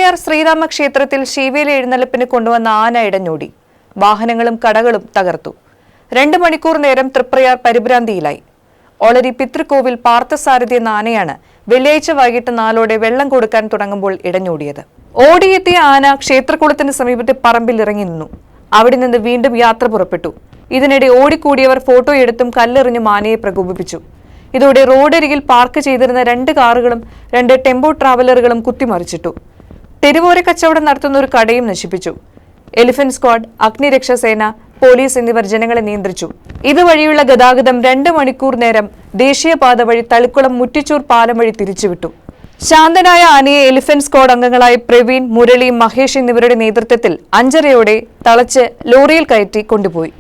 തൃപ്രയാർ ശ്രീരാമ ക്ഷേത്രത്തിൽ ശീവേലി എഴുന്നള്ളിപ്പിന് കൊണ്ടുവന്ന ആന ഇടഞ്ഞോടി. വാഹനങ്ങളും കടകളും തകർത്തു. 2 മണിക്കൂർ നേരം തൃപ്രയാർ പരിഭ്രാന്തിയിലായി. ഒളരി പിതൃകോവിൽ പാർത്ഥസാരഥി എന്ന ആനയാണ് വെള്ളിയാഴ്ച വൈകിട്ട് 4 വെള്ളം കൊടുക്കാൻ തുടങ്ങുമ്പോൾ ഇടഞ്ഞോടിയത്. ഓടിയെത്തിയ ആന ക്ഷേത്രകുളത്തിന് സമീപത്തെ പറമ്പിൽ ഇറങ്ങി നിന്നു. അവിടെ നിന്ന് വീണ്ടും യാത്ര പുറപ്പെട്ടു. ഇതിനിടെ ഓടിക്കൂടിയവർ ഫോട്ടോയെടുത്തും കല്ലെറിഞ്ഞും ആനയെ പ്രകോപിപ്പിച്ചു. ഇതോടെ റോഡരികിൽ പാർക്ക് ചെയ്തിരുന്ന 2 കാറുകളും 2 ടെമ്പോ ട്രാവലറുകളും കുത്തിമറിച്ചിട്ടു. തെരുവോര കച്ചവടം നടത്തുന്ന ഒരു കടയും നശിപ്പിച്ചു. എലിഫന്റ് സ്ക്വാഡ്, അഗ്നിരക്ഷാസേന, പോലീസ് എന്നിവർ ജനങ്ങളെ നിയന്ത്രിച്ചു. ഇതുവഴിയുള്ള ഗതാഗതം 2 മണിക്കൂർ നേരം ദേശീയപാത വഴി തളിക്കുളം മുറ്റിച്ചൂർ പാലം വഴി തിരിച്ചുവിട്ടു. ശാന്തനായ ആനയെ എലിഫന്റ് സ്ക്വാഡ് അംഗങ്ങളായ പ്രവീൺ, മുരളി, മഹേഷ് എന്നിവരുടെ നേതൃത്വത്തിൽ 5:30 തളച്ച് ലോറിയിൽ കയറ്റി കൊണ്ടുപോയി.